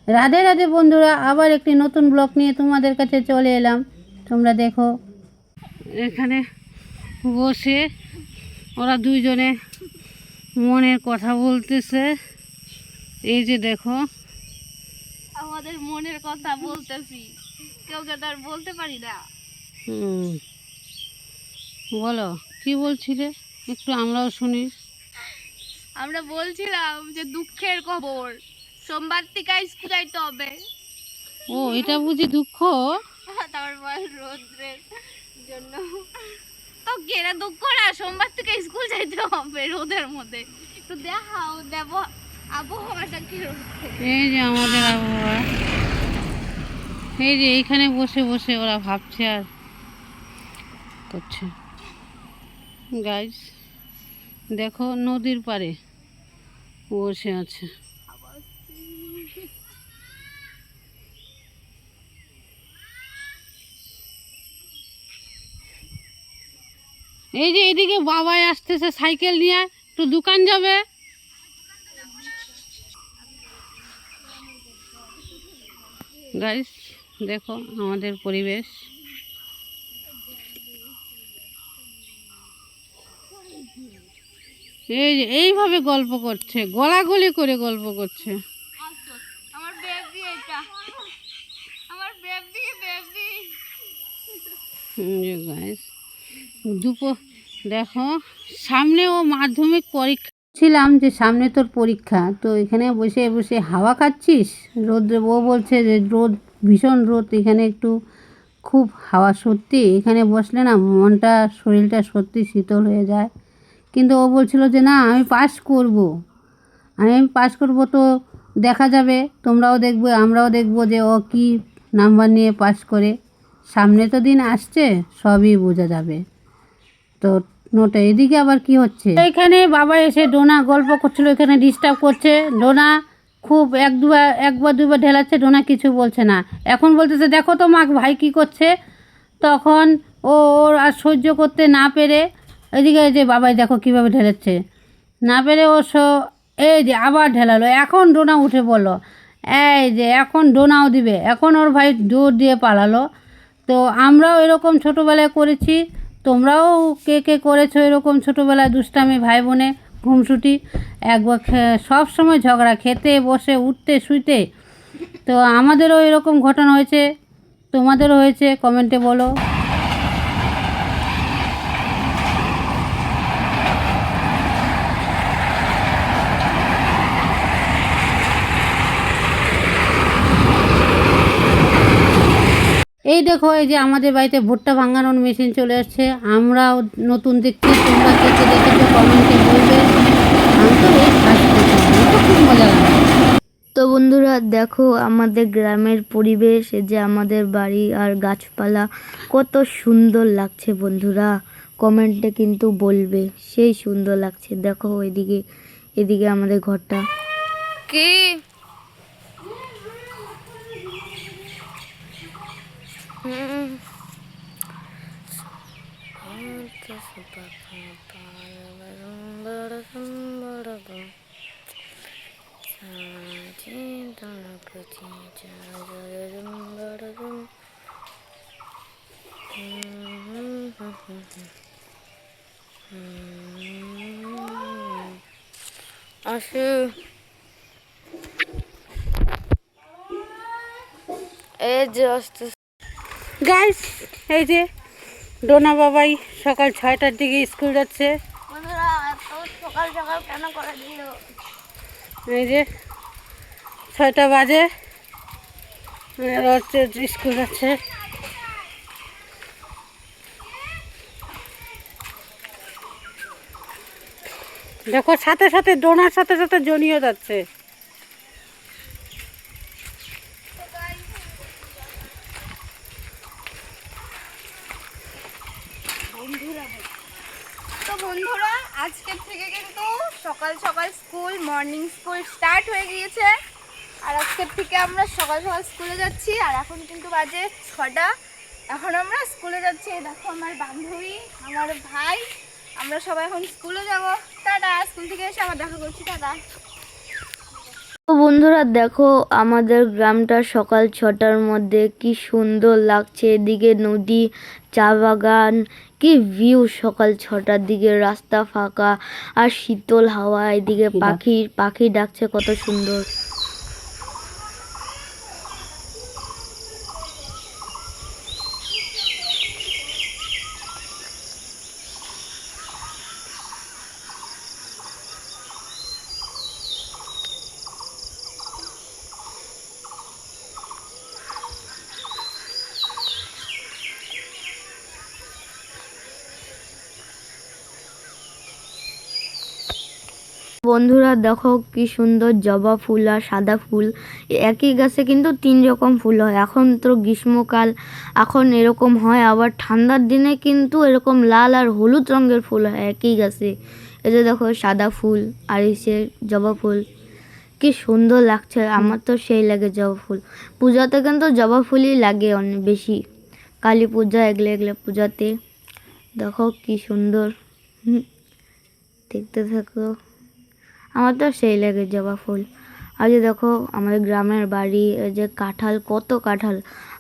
রাধে রাধে বন্ধুরা, আবার একটি নতুন ব্লগ নিয়ে তোমাদের কাছে চলে এলাম। তোমরা দেখো এখানে বসে ওরা দুইজনে মনের কথা বলতেছে। এই যে দেখো আমাদের মনের কথা বলতেছি, কেউ কে তার বলতে পারি না। বলো কি বলছিলে, একটু আমরাও শুনি। আমরা বলছিলাম যে দুঃখের খবর, সোমবার থেকে স্কুল যাইতে হবে। ও, এটা বুঝি দুঃখ? তারপর রোদ্রের জন্য তো কেরা দুঃখ না, সোমবার থেকে স্কুল যাইতে হবে রোদের মধ্যে। একটু দেখাও দেব আবহাওয়াটা কি রয়েছে। এই যে আমাদের আবহাওয়া, এই যে এইখানে বসে বসে ওরা ভাবছে আর করছে। গাইস দেখো নদীর পাড়ে বসে আছে। এই যে এদিকে বাবাই আসতেছে সাইকেল নিয়ে, একটু দোকান যাবে। গাইস দেখো আমাদের পরিবেশ। এই যে এইভাবে গল্প করছে, গলাগলি করে গল্প করছে। আমার বেবি, এটা আমার বেবি বেবি। গাইস দুপুর দেখো, সামনে ও মাধ্যমিক পরীক্ষা ছিলাম, যে সামনে তোর পরীক্ষা, তো এখানে বসে বসে হাওয়া খাচ্ছিস রোদ্রে। ও বলছে যে রোদ, ভীষণ রোদ এখানে, একটু খুব হাওয়া। সত্যি এখানে বসলে না মনটা শরীরটা সত্যি শীতল হয়ে যায়। কিন্তু ও বলছিল যে না আমি পাস করব, আমি পাস করব, তো দেখা যাবে, তোমরাও দেখবে আমরাও দেখব যে ও কি নাম্বার নিয়ে পাস করে। সামনে তো দিন আসছে, সবই বোঝা যাবে। তো নোটে এদিকে আবার কি হচ্ছে, এখানে বাবা এসে ডোনা গল্প করছিল, এখানে ডিস্টার্ব করছে। ডোনা খুব একবার দুবার ঢেলাচ্ছে, ডোনা কিছু বলছে না। এখন বলতেছে দেখো তো মা ভাই কি করছে। তখন ওর আর সহ্য করতে না পেরে এদিকে যে বাবাই দেখো কীভাবে ঢেলাচ্ছে, না পেরে ও এই যে আবার ঢেলালো। এখন ডোনা উঠে পড়লো, এই যে এখন ডোনাও দিবে। এখন ওর ভাই জোর দিয়ে পালালো। তো আমরাও এরকম ছোটোবেলায় করেছি, তোমরাও কে কে করেছো এরকম ছোটোবেলায় দুষ্টামি ভাই বোনে ঘুমছুটি। একবার সব সময় ঝগড়া, খেতে বসে উঠতে শুইতে। তো আমাদেরও এরকম ঘটনা হয়েছে, তোমাদেরও হয়েছে, কমেন্টে বলো। এই দেখো এই যে আমাদের বাড়িতে ভুট্টা ভাঙানোর মেশিন চলে আসছে। আমরাও নতুন দেখছি, তোমরা দেখে দেখেছো কমেন্টে বলবে। আমি তো এই ফার্স্ট দেখলাম, আমার তো খুব মজা লাগে। তো বন্ধুরা দেখো আমাদের গ্রামের পরিবেশ, এই যে আমাদের বাড়ি আর গাছপালা কত সুন্দর লাগছে বন্ধুরা, কমেন্টে কিন্তু বলবে সেই সুন্দর লাগছে। দেখো এদিকে এদিকে আমাদের ঘরটা কি আসে এই যে আসতে গাইস এই যে ডোনা বাবাই সকাল 6টার দিকে স্কুল যাচ্ছে। বন্ধুরা এত সকাল সকাল কেন করে দিল? এই যে 6টা বাজে, হচ্ছে স্কুল যাচ্ছে। দেখো সাথে সাথে ডোনার সাথে সাথে জনিও যাচ্ছে। তো বন্ধুরা আজকের থেকে কিন্তু সকাল সকাল স্কুল, মর্নিং স্কুল স্টার্ট হয়ে গিয়েছে। আর আজকের থেকে আমরা সকাল সকাল স্কুলে যাচ্ছি। আর এখন কিন্তু বাজে 6টা, এখন আমরা স্কুলে যাচ্ছি। দেখো আমার বান্ধবী, আমার ভাই, আমরা সবাই এখন স্কুলে যাব। টাটা, স্কুল থেকে এসে আবার দেখা করছি, টাটা। তো বন্ধুরা দেখো আমাদের গ্রামটা সকাল 6টার মধ্যে কি সুন্দর লাগছে, এদিকে নদী, চা বাগান, কি ভিউ সকাল 6টার দিকে, রাস্তা ফাঁকা আর শীতল হাওয়া, এদিকে পাখি পাখি ডাকছে কত সুন্দর। বন্ধুরা দেখো কি সুন্দর জবা ফুল আর সাদা ফুল, একই গাছে কিন্তু 3 রকম ফুল হয়। এখন তো গ্রীষ্মকাল, এখন এরকম হয়, আবার ঠান্ডার দিনে কিন্তু এরকম লাল আর হলুদ রঙের ফুল হয় একই গাছে। এই যে দেখো সাদা ফুল আর এসে জবা ফুল, কি সুন্দর লাগছে। আমার তো সেই লাগে জবা ফুল। পূজাতে কিন্তু জবা ফুলই লাগে অনেক বেশি, কালী পূজা এগুলো এগুলো পূজাতে। দেখো কি সুন্দর, দেখতে থাকো, আমার তো সেই লাগে জবা ফুল। আর যে দেখো আমাদের গ্রামের বাড়ি, এই যে কাঁঠাল, কত কাঁঠাল,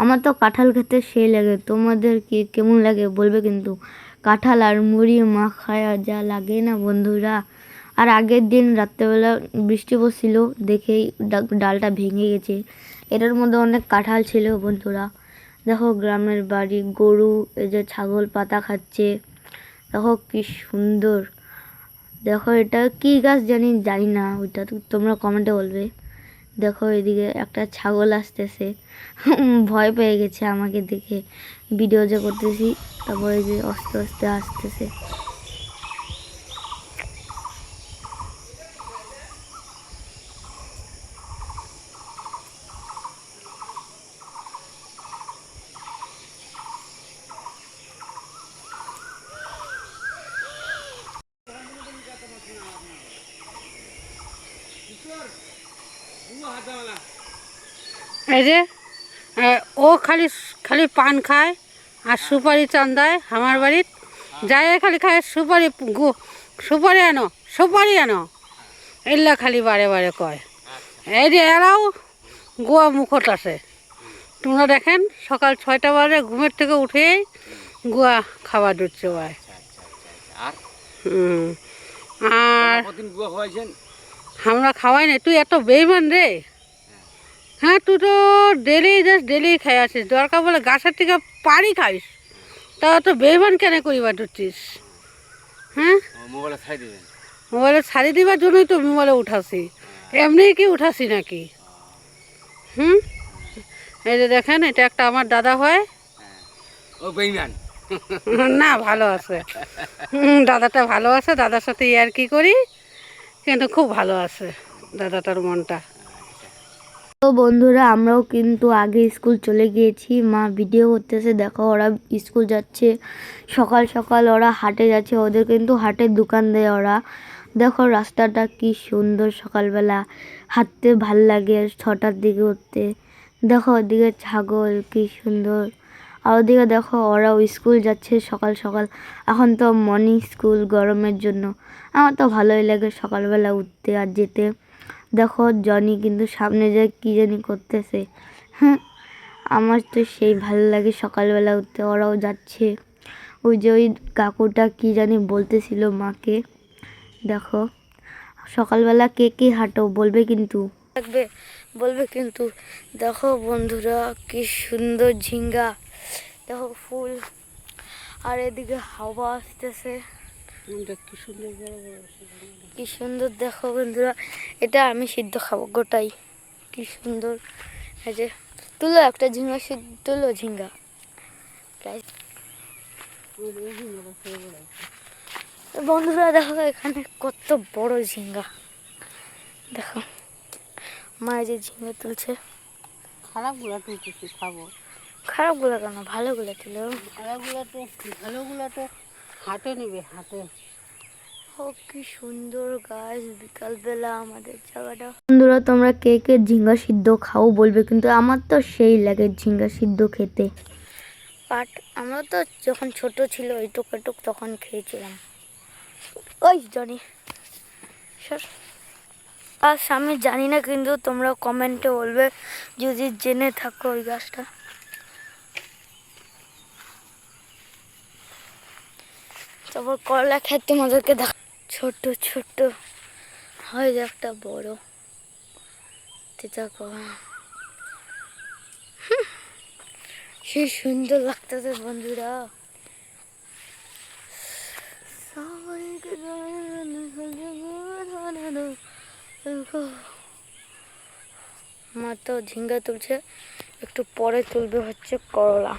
আমার তো কাঁঠাল খেতে সেই লাগে। তোমাদের কি কেমন লাগে বলবে কিন্তু। কাঁঠাল আর মুড়ি মাখায় যা লাগে না বন্ধুরা। আর আগের দিন রাত্রেবেলা বৃষ্টি পড়ছিল, দেখেই ডালটা ভেঙে গেছে, এটার মধ্যে অনেক কাঁঠাল ছিল বন্ধুরা। দেখো গ্রামের বাড়ি, গরু, এই যে ছাগল পাতা খাচ্ছে, দেখো কি সুন্দর। দেখো এটা কি গাছ জানি না, ওইটা তো তোমরা কমেন্টে বলবে। দেখো এদিকে একটা ছাগল আসতেছে, ভয় পেয়ে গেছে আমাকে দেখে, ভিডিও যে করতেছি, তারপরে যে আস্তে আস্তে আসতেছে। এই যে ও খালি খালি পান খায় আর সুপারি চান্দায় আমার বাড়ির যায়, খালি খায় সুপারি, সুপারি আনো, সুপারি আনো, এগুলা খালি বারে বারে কয়। এই যে এরাও গোয়া মুখট আছে, তোমরা দেখেন সকাল 6টা বাজে ঘুমের থেকে উঠেই গোয়া খাবার দিচ্ছে ভাই। আর আমরা খাওয়াই না, তুই এত বেইমান রে। হ্যাঁ তুই তো ডেলি খাই আসিস, দরকার বলে গাছের থেকে পানি খাইস, তা তো বেইমান কেন করিবার ধরছিস? হ্যাঁ মোবাইলে ছাড়ি দিবার জন্যই তো মোবাইলে উঠাছি, এমনি কি উঠাছি নাকি? এই যে দেখেন এটা একটা আমার দাদা হয়, ও বেঈমান না ভালো আছে, দাদাটা ভালো আছে, দাদার সাথে ইয়ার্কি করি, কিন্তু খুব ভালো আছে দাদাটার মনটা। তো বন্ধুরা আমরাও কিন্তু আগে স্কুল চলে গিয়েছি, মা ভিডিও করতেছে, দেখো ওরা স্কুল যাচ্ছে, সকাল সকাল ওরা হাটে যাচ্ছে, ওদের কিন্তু হাটের দোকান দেয় ওরা। দেখো রাস্তাটা কি সুন্দর, সকালবেলা হাঁটতে ভাল লাগে 6টার দিকে উঠতে। দেখো ওদিকে ছাগল কি সুন্দর, আর ওদিকে দেখো ওরাও স্কুল যাচ্ছে সকাল সকাল। এখন তো মর্নিং স্কুল গরমের জন্য, আমার তো ভালোই লাগে সকালবেলা উঠতে আর যেতে। দেখো জনি কিন্তু সামনে যে কি জানি করতেছে, হ্যাঁ আমার তো সেই ভালো লাগে সকালবেলা উঠতে। ওরাও যাচ্ছে, ওই যে ওই কাকুটা কি জানি বলতেছিল মাকে। দেখো সকালবেলা কে কে হাঁটো বলবে কিন্তু, বলবে কিন্তু। দেখো বন্ধুরা কি সুন্দর ঝিঙ্গা, দেখো ফুল, আর এদিকে হাওয়া আসতেছে, কি সুন্দর। দেখো বন্ধুরা এটা আমি সিদ্ধ খাবো গোটাই, কি সুন্দর। এই যে তুলো একটা ঝিঙ্গা, সিদ্ধ তুলো ঝিঙ্গা, বন্ধুরা দেখো এখানে কত বড় ঝিঙ্গা। দেখো মা এই যে ঝিঙ্গা তুলছে, খারাপগুলো তুলতেছি খাবো, খারাপগুলো কেন, ভালোগুলো তুলো, ভালোগুলো তো হাটে নিবে, হাটে। ও কি সুন্দর গাছ, বিকালবেলা আমাদের জায়গাটা। বন্ধুরা তোমরা কে কে ঝিঙ্গা সিদ্ধ খাও বলবে কিন্তু, আমার তো সেই লাগে ঝিঙ্গা সিদ্ধ খেতে। পাট আমরা তো যখন ছোট ছিল এইটুক এটুক তখন খেয়েছিলাম। ওই জনি সর, আর আমি জানি না, কিন্তু তোমরা কমেন্টে বলবে যদি জেনে থাকো ওই গাছটা। তারপর করলা ক্ষেত তোমাদেরকে দেখ, ছোট ছোট হয় যে একটা বড় দেখো, সেই সুন্দর লাগতেছে বন্ধুরা। মা তো ঝিঙ্গা তুলছে, একটু পরে তুলবে হচ্ছে করলা।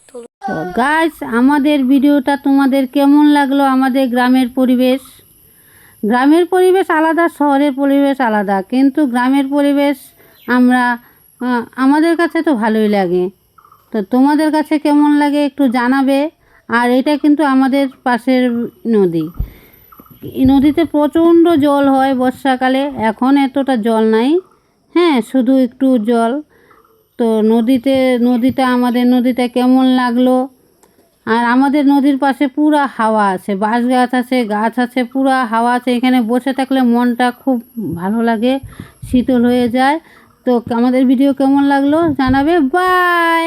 তো গাইস, আমাদের ভিডিওটা তোমাদের কেমন লাগলো? আমাদের গ্রামের পরিবেশ আলাদা, শহরের পরিবেশ আলাদা, কিন্তু গ্রামের পরিবেশ আমাদের কাছে তো ভালোই লাগে। তো তোমাদের কাছে কেমন লাগে একটু জানাবে। আর এটা কিন্তু আমাদের পাশের নদী। এই নদীতে প্রচণ্ড জল হয় বর্ষাকালে, এখন এতটা জল নাই, হ্যাঁ, শুধু একটু জল। তো আমাদের নদীটা কেমন লাগলো? আর আমাদের নদীর পাশে পুরা হাওয়া আছে, বাঁশ গাছ আছে, পুরা হাওয়া আছে। এখানে বসে থাকলে মনটা খুব ভালো লাগে, শীতল হয়ে যায়। তো আমাদের ভিডিও কেমন লাগলো জানাবে। বাই।